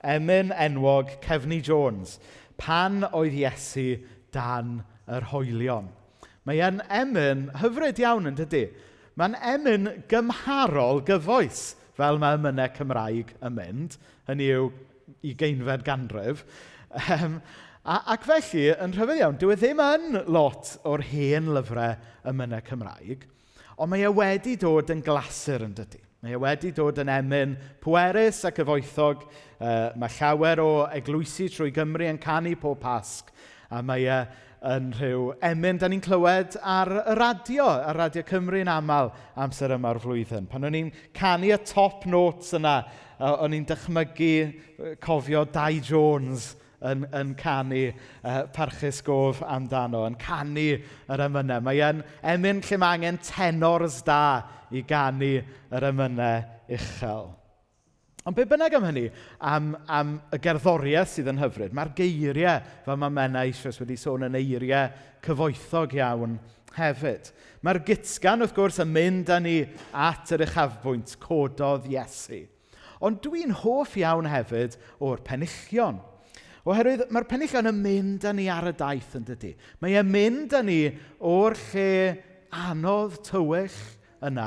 emyn enwog Cefni Jones, pan oedd Iesu dan yr hoelion. Mae e'n emyn hyfryd iawn yn dydy. Mae'n emyn gymharol gyfoes, fel mae emynau Cymraeg yn mynd, hynny yw 20 ganrif. Ac felly, yn rhyfedd iawn, dyw e ddim yn lot o'r hen lyfrau emynau Cymraeg, ond mae e wedi dod yn glasur yn dydy. Mae e wedi dod yn emyn pwerus ac cyfoethog. Mae llawer o eglwysi trwy Gymru yn canu pob Pasg, a mae e yn rhyw emyn da ni'n clywed ar y radio Cymru yn aml amser yma'r flwyddyn. Pan o'n i'n canu y top notes yna, o'n i'n dychmygu cofio Dai Jones yn canu parchus gof amdano, yn canu yr emynau. Mae e'n emyn lle mae angen tenors da i ganu yr emynau uchel. Ond be bynnag am hynny, am y gerddoriaeth sydd yn hyfryd, mae'r geiriau fel mae Menna eisoes wedi sôn yn eiriau cyfoethog iawn hefyd. Mae'r gitsgan wrth gwrs yn mynd â ni at yr uchafbwynt cododd Iesu. Ond dwi'n hoff iawn hefyd o'r penillion. Oherwydd mae'r penillion yn mynd â ni ar y daith yn dydy. Mae e'n mynd â ni o'r lle anodd tywych yna,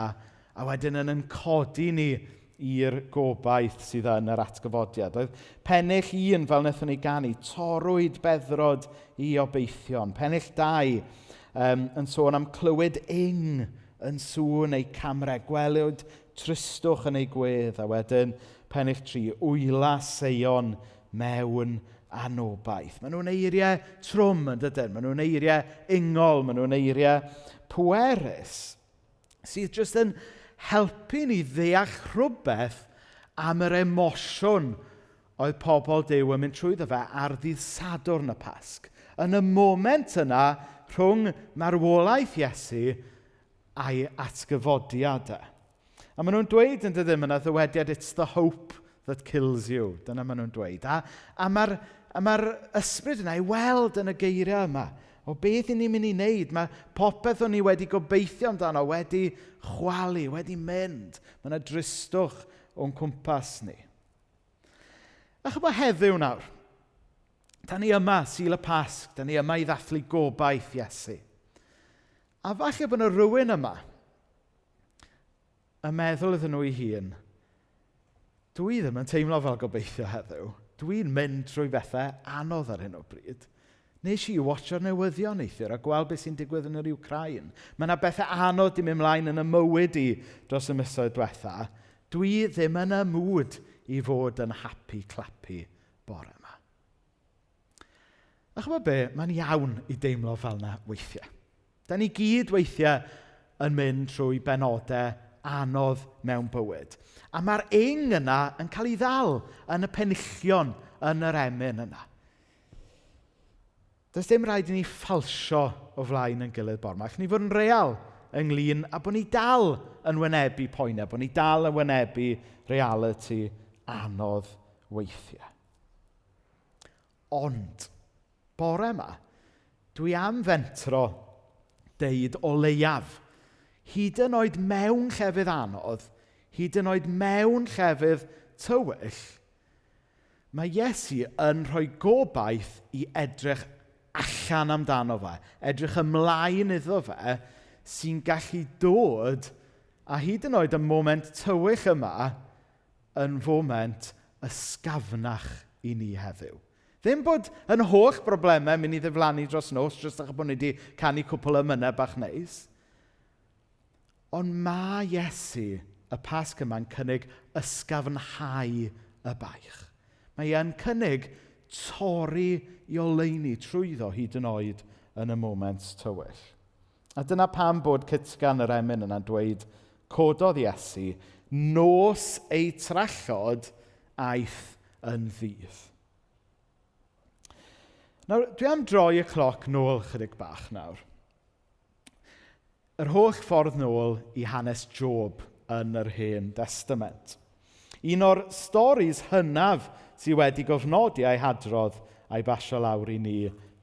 a wedyn yn codi ni i'r gobaith sydd yn yr atgyfodiad. Oedd pennill 1 fel wnaethon ni ganu, torwyd beddrod i obeithion. Pennill 2 yn sôn am clywed yn sŵn ei camrau, gwelwyd tristwch yn ei gwedd, a wedyn pennill 3, wyla seion mewn anobaith. Maen nhw'n eiriau trwm yn dydyn, maen nhw'n eiriau ungol, maen nhw'n eiriau pwerus, sydd jyst yn helpu ni ddeall rhywbeth am yr emosiwn oedd pobl Duw yn mynd trwyddo fe ar ddydd Sadwrn y Pasg. Yn y moment yna, rhwng marwolaeth Iesu a'i atgyfodiadau. A maen nhw'n dweud yn dydym yna ddywediad, it's the hope that kills you. Dyna maen nhw'n dweud. A mae'r ysbryd yna i weld yn y geiriau yma. O beth ni'n mynd i wneud? Mae popeth o'n ni wedi gobeithio amdano, wedi chwalu, wedi mynd. Mae yna dristwch o'n cwmpas ni. A chybod heddiw nawr, da ni yma, Sul y Pasg, da ni yma i ddathlu gobaith Iesu. A falle bod yna rhywun yma yn meddwl iddyn nhw ei hun, dwi ddim yn teimlo fel gobeithio heddiw. Dwi'n mynd trwy bethau anodd ar hyn o bryd. Nes i watsio'r newyddion neithiwr a gweld beth sy'n digwydd yn yr Ukraine. Mae yna bethau anodd i mynd mlaen yn y mywyd i dros y misoedd diwetha. Dwi ddim yn y mwyd i fod yn happy clappy bore yma. A chybod be, mae'n iawn i deimlo fel yna weithiau. Da ni gyd weithiau yn mynd trwy benodau anodd mewn bywyd. A mae'r yna yn cael ei ddal yn y penillion yn yr emyn yna. Does dim rhaid i ni ffalsio o flaen yn gilydd bore yma. Ach ni fod yn real ynglyn a bod ni dal yn wynebu poenau, bod ni dal yn wynebu reality anodd weithiau. Ond, bore yma, dwi am fentro deud o leiaf, hyd yn oed mewn llefydd anodd, hyd yn oed mewn llefydd tywyll, mae Iesu yn rhoi gobaith i edrych allan amdano fe, edrych ymlaen iddo fe, sy'n gallu dod, a hyd yn oed y moment tywych yma, yn foment ysgafnach i ni heddiw. Ddim bod yn holl broblemau mynd i ddiflannu dros nos, jyst achos bod ni wedi canu cwpl o mynau bach neis. Ond mae Iesu, y Pasg yma'n cynnig ysgafnhau y baich. Mae e'n cynnig torri i oleuni trwyddo hyd yn oed yn y moment tywyll. A dyna pam bod cytgan yr emyn yna'n dweud, cododd Iesu, nos ei trallod aeth yn ddydd. Nawr, dwi am droi y cloc nôl chydig bach nawr. Yr holl ffordd nôl i hanes Job yn yr Hen Testament. Un o'r storis hynaf sydd wedi gofnodi a'i hadrodd a'i basio lawr i ni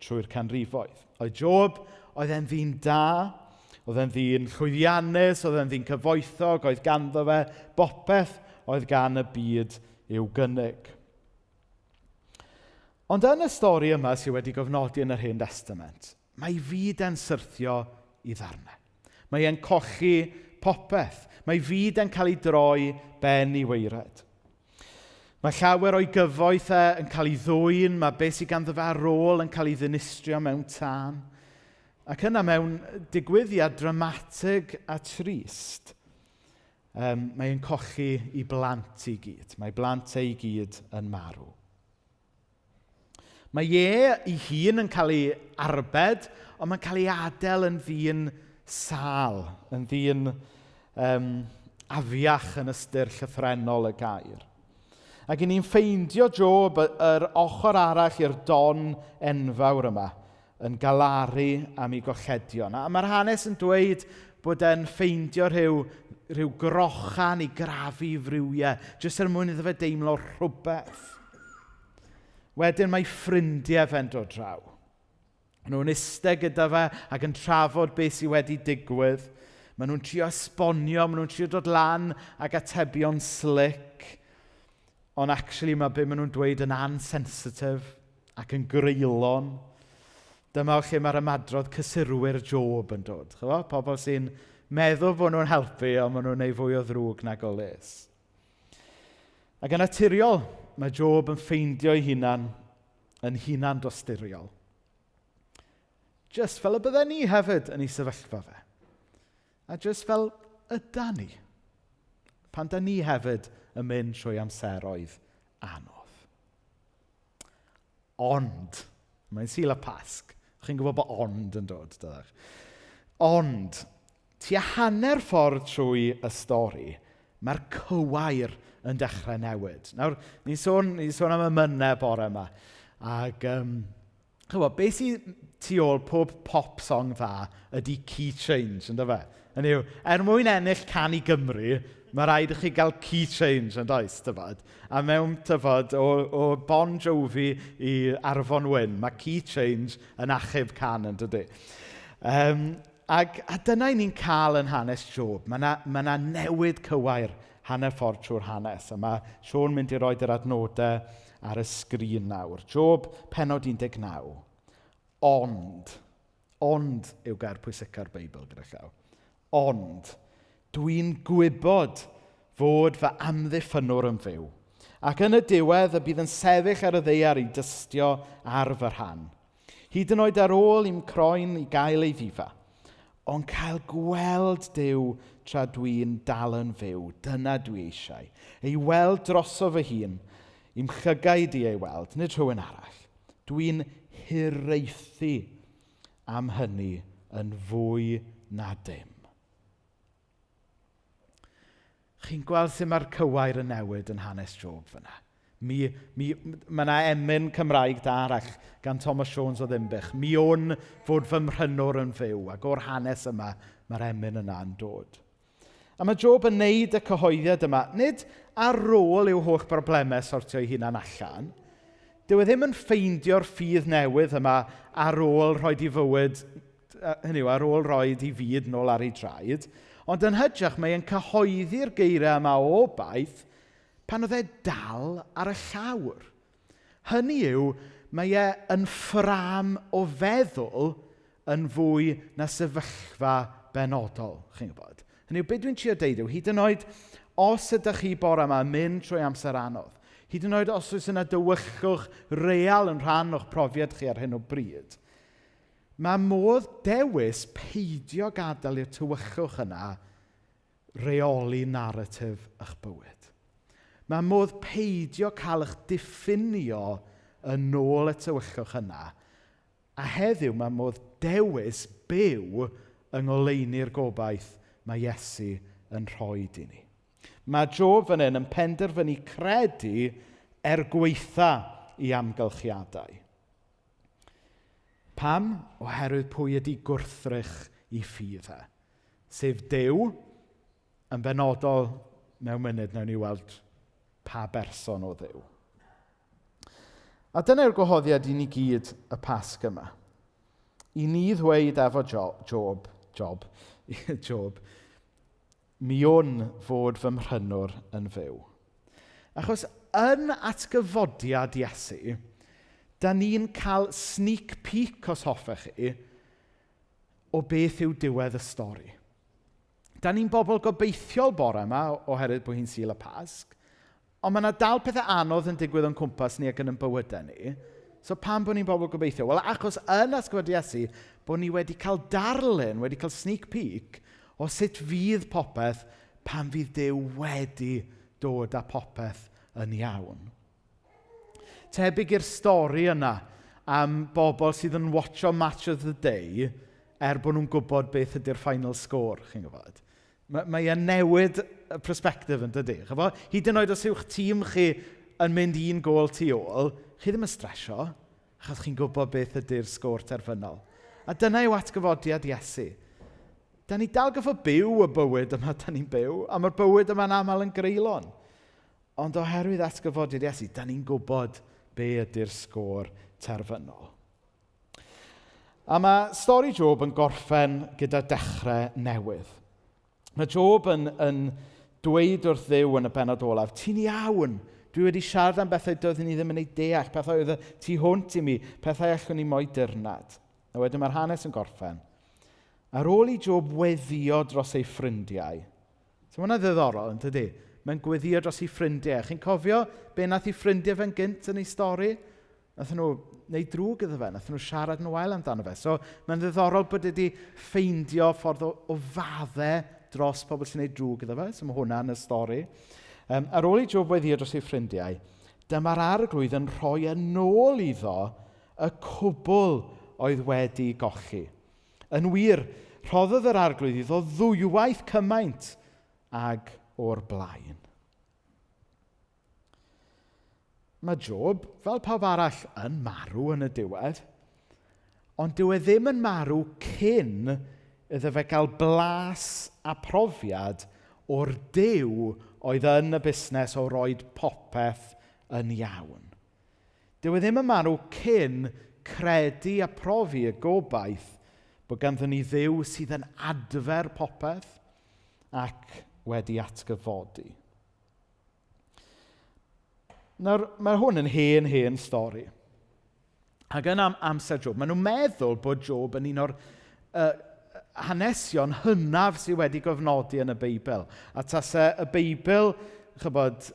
trwy'r canrifoedd. Oedd Job, oedd e'n ddyn da, oedd e'n ddyn llwyddiannus, oedd e'n ddyn cyfoethog, oedd ganddo fe bopeth oedd gan y byd i'w gynnig. Ond yn y stori yma sydd wedi gofnodi yn yr Hen Testament, mae ei fyd e'n syrthio i ddarnau. Mae e'n cochi popeth. Mae ei fyd e'n cael ei droi ben i weired. Mae llawer o'i gyfoeth yn cael ei ddwyn, mae beth sydd ganddo fe ar ôl yn cael ei ddinistrio mewn tân. Ac yna mewn digwyddiad dramatig a trist, mae e'n cochi ei blant i gyd. Mae blant ei gyd yn marw. Mae ei hun yn cael ei arbed, ond mae'n cael ei adael yn ddyn sal, yn ddyn afiach yn ystyr llythrenol y gair. Ac ni'n ffeindio Job yr ochr arall i'r don enfawr yma, yn galaru am ei golledion. A mae'r hanes yn dweud bod e'n ffeindio rhyw grochan i grafu frywiau, jyst er mwyn iddo fe deimlo rhywbeth. Wedyn mae ffrindiau fe'n dod draw. Maen nhw'n eistedd gyda fe ac yn trafod beth sydd wedi digwydd. Maen nhw'n trio esbonio, maen nhw'n trio dod lan ag atebion slick. Ond actually mae be maen nhw'n dweud yn ansensitif ac yn greulon. Dyma lle mae'r ymadrodd cysurwyr Job yn dod. Chyfo? Pobl sy'n meddwl bod nhw'n helpu, ond maen nhw'n gwneud fwy o ddrwg nag o les. Ac yn naturiol, mae Job yn ffeindio ei hunan yn hunan dosturiol. Just fel y bydden ni hefyd yn ei sefyllfa fe. A just fel yda ni. Pan da ni hefyd yn mynd trwy amseroedd anodd. Ond, mae'n Sul y Pasg. Chi'n gwybod bod ond yn dod, dydych. Ond, tua hanner ffordd trwy y stori, mae'r cywair yn dechrau newid. Nawr, ni'n sôn am y mynnau bore yma. Ac, chybod, beth sy'n tu ôl pob pop song dda ydy key change, ynddo fe? Hynny yw, mwyn ennill Can i Gymru, mae rhaid i chi gael key change yn does, tyfod. A mewn tyfod o Bon Jovi i Arfon Wyn, mae key change yn achub can yn dydy. A dyna ni'n cael yn hanes Job. Mae na newid cywair hanner ffordd trwy'r hanes. A mae Siôn mynd i roi'r adnodau ar y sgrin nawr. Job, pennod 19. Ond yw gair pwysica'r Beibl gyda llaw. Ond, dwi'n gwybod fod fy amddiffynwr yn fyw. Ac yn y diwedd y bydd yn sefyll ar y ddaear i dystio ar fy rhan. Hyd yn oed ar ôl i'm croen i gael ei ddifa. Ond cael gweld Duw tra dwi'n dal yn fyw, dyna dwi eisiau. Ei weld droso fy hun, i'm llygaid i ei weld, nid rhywun arall. Dwi'n hiraethu am hynny yn fwy na dim. Chi'n gweld sut mae'r cywair yn newid yn hanes Job fyna. Mae yna emyn Cymraeg da arall gan Thomas Jones o Ddimbych. Mi o'n fod fy mhrynwr yn fyw, ac o'r hanes yma mae'r emyn yna'n dod. A mae Job yn neud y cyhoeddiad yma, nid ar ôl i'w holl broblemau sortio ei hunan allan. Dyw e ddim yn ffeindio'r ffydd newydd yma ar ôl rhoi i fywyd, hynny yw, ar ôl rhoi i fyd nôl ar ei draed, ond yn hytrach mae'n cyhoeddi'r geiriau yma o obaith pan oedd e dal ar y llawr. Hynny yw, mae e yn ffram o feddwl yn fwy na sefyllfa benodol, chi'n gwybod. Hynny yw, beth dwi'n trio deud yw, hyd yn oed os ydych chi bore yma mynd trwy amser anodd, hyd yn oed os oes yna dywyllwch real yn rhan o'ch profiad chi ar hyn o bryd, mae modd dewis peidio gadael i'r tywyllwch yna reoli naratif eich bywyd. Mae modd peidio cael eich diffinio yn ôl y tywyllwch yna. A heddiw mae modd dewis byw yng ngoleuni'r gobaith mae Iesu yn rhoi i ni. Mae Job fan hyn yn penderfynu credu gweitha i amgylchiadau. Pam? Oherwydd pwy ydy gwrthrych i ffydd e. Sef Duw, yn benodol mewn munud nawn ni weld pa berson o Dduw. A dyna'r gwahoddiad i ni gyd y Pasg yma. I ni ddweud efo Job, mi o'n fod fy mhrynwr yn fyw. Achos yn atgyfodiad Iesu, da ni'n cael sneak peek, os hoffech chi, o beth yw diwedd y stori. Da ni'n bobl gobeithiol bore yma, oherwydd bod hi'n Sul y Pasg, ond mae yna dal pethau anodd yn digwydd o'n cwmpas ni ac yn bywydau ni. So pam bod ni'n bobl gobeithio? Wel, achos yn ysgwyd Iesu, bod ni wedi cael darlun, wedi cael sneak peek o sut fydd popeth pan fydd Duw wedi dod â popeth yn iawn. Tebyg i'r stori yna am bobl sydd yn watcho Match of the Day bod nhw'n gwybod beth ydy'r final score, chi'n gwybod. Mae e'n newid y perspectif yn dydy. Hyd yn oed os yw'ch tîm chi yn mynd un gôl tu ôl, chi ddim yn stresio, achos chi'n gwybod beth ydy'r sgôr terfynol. A dyna yw atgyfodiad Iesu. Da ni dal gyfo byw y bywyd yma da ni'n byw, a mae'r bywyd yma'n aml yn greulon. Ond oherwydd atgyfodiad Iesu, da ni'n gwybod be ydy'r sgôr terfynol. A mae stori Job yn gorffen gyda dechrau newydd. Mae Job yn dweud wrth Dduw yn y bennod olaf, ti'n iawn, dwi wedi siarad am bethau doeddwn ni ddim yn ei deall, pethau oedd tu hwnt i mi, pethau allwn ni moi dirnad. A wedyn mae'r hanes yn gorffen. Ar ôl i Job weddio dros ei ffrindiau. So mae hwnna ddiddorol, yn tydi? Mae'n gweddio dros ei ffrindiau. Chi'n cofio be nath ei ffrindiau fe'n gynt yn ei stori? Nath nhw wneud drwg iddo fe, nath nhw siarad yn wael amdano fe. So mae'n ddiddorol bod wedi ffeindio ffordd o faddau dros pobl sy'n gwneud drwg iddo fe. So mae hwnna yn y stori. Ar ôl i Job weddio dros ei ffrindiau, dyma'r arglwydd yn rhoi yn ôl iddo y cwbl oedd wedi gochi. Yn wir, rhoddodd yr arglwydd iddo ddwywaith cymaint ag o'r blaen. Mae Job, fel pawb arall, yn marw yn y diwedd, ond dyw e ddim yn marw cyn iddo fe gael blas a profiad o'r Duw oedd yn y busnes o roed popeth yn iawn. Dyw e ddim yn marw cyn credu a profi y gobaith bod ganddyn ni Dduw sydd yn adfer popeth ac wedi atgyfodi. Nawr, mae hwn yn hen stori. Ac yn amser Job, maen nhw'n meddwl bod Job yn un o'r hanesion hynaf sydd wedi gofnodi yn y Beibl. A tasau y Beibl, chybod,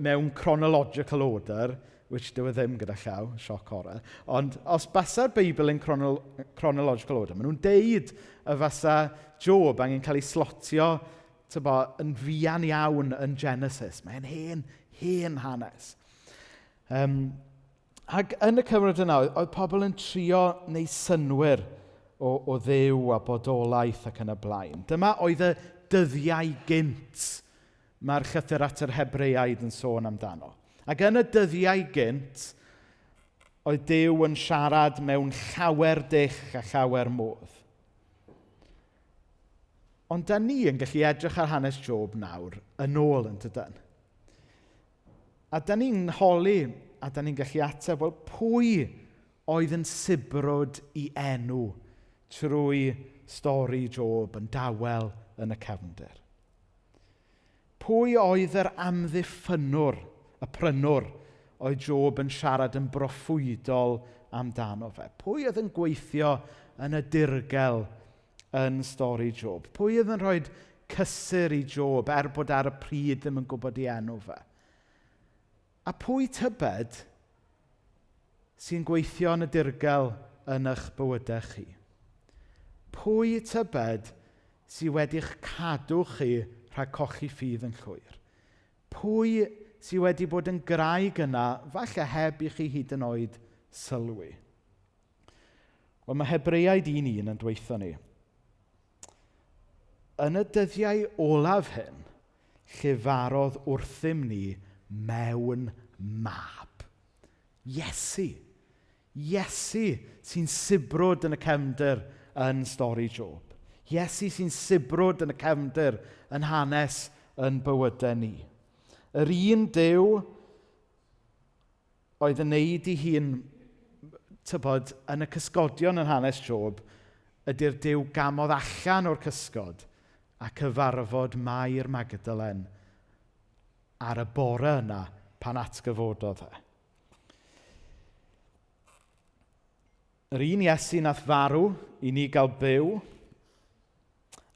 mewn chronological order, which dyw e ddim gyda llaw, sioc horau, ond os basa'r Beibl yn chronological order, maen nhw'n deud y fasa Job angen cael ei slotio yn fuan iawn yn Genesis. Mae'n hen hanes. Ac yn y cyfnod yna, oedd pobl yn trio neu synwyr o Dduw a bodolaeth ac yn y blaen. Dyma oedd y dyddiau gynt mae'r llythyr at yr Hebreaid yn sôn amdano. Ac yn y dyddiau gynt, oedd Duw yn siarad mewn llawer dull a llawer modd. Ond da ni yn gallu edrych ar hanes Job nawr yn ôl yn dydyn. A da ni'n holi, a da ni'n gallu ateb, wel, pwy oedd yn sibrwd i enw trwy stori Job yn dawel yn y cefndir? Pwy oedd yr amddiffynwr, y prynwr, oedd Job yn siarad yn broffwydol amdano fe? Pwy oedd yn gweithio yn y dirgel yn stori Job? Pwy oedd yn rhoi cysur i Job bod ar y pryd ddim yn gwybod i enw fe? A pwy tybed sy'n gweithio yn y dirgel yn eich bywydau chi? Pwy tybed sydd wedi'ch cadw chi rhag cochi ffydd yn llwyr? Pwy sydd wedi bod yn graig yna, falle heb i chi hyd yn oed sylwi? Wel, mae Hebreaid 1:1 yn dweutho ni. Yn y dyddiau olaf hyn, llefarodd wrthym ni mewn mab. Iesu sy'n sibrwd yn y cefndir yn stori Job. Iesu sy'n sibrwd yn y cefndir yn hanes yn bywydau ni. Yr un Duw oedd yn neud i hun, yn y cysgodion yn hanes Job, ydy'r Duw gamodd allan o'r cysgod a cyfarfod Mair Magdalen ar y bore yna pan atgyfododd e. Yr un Iesu nath farw i ni gael byw,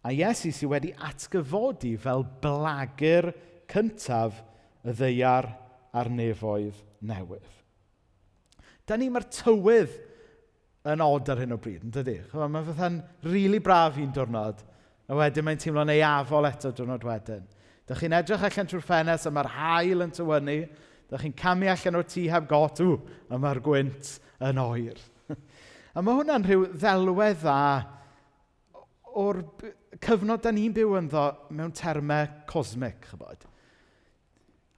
a Iesu sydd wedi atgyfodi fel blagur cyntaf y ddeiar a'r nefoedd newydd. Da ni mae'r tywydd yn od ar hyn o bryd, yn dydi? Mae fatha'n rili braf i'n diwrnod, a wedyn mae'n teimlo'n eiafol eto diwrnod wedyn. Da chi'n edrych allan trwy'r ffenest a mae'r haul yn tywynnu, da chi'n camu allan o'r tŷ heb gotw a mae'r gwynt yn oer. A mae hwnna'n rhyw ddelwedd dda o'r cyfnod da ni'n byw ynddo mewn termau cosmic, chybod.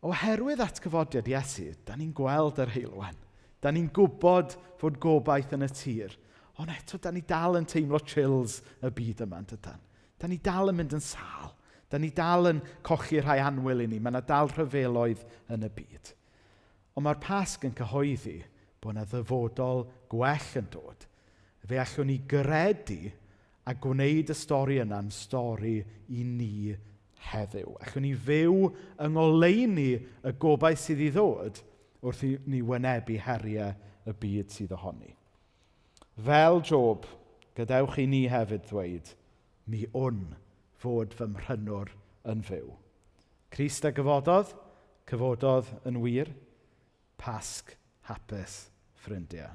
Oherwydd atgyfodiad Iesu, da ni'n gweld yr heulwen. Da ni'n gwybod fod gobaith yn y tir. Ond eto, da ni dal yn teimlo chills y byd yma, dydan. Da ni dal yn mynd yn sâl. Da ni dal yn cochi rhai anwyl i ni. Mae yna dal rhyfeloedd yn y byd. Ond mae'r Pasg yn cyhoeddi bod yna ddyfodol gwell yn dod. Fe allwn ni gredu a gwneud y stori yna'n stori i ni heddiw. Allwn ni fyw yng ngoleuni y gobaith sydd i ddod wrth i ni wynebu heriau y byd sydd ohoni. Fel Job, gadewch i ni hefyd ddweud, mi wn fod fy mhrynwr yn fyw. Crist a gyfododd yn wir, Pasg hapus ffrindiau.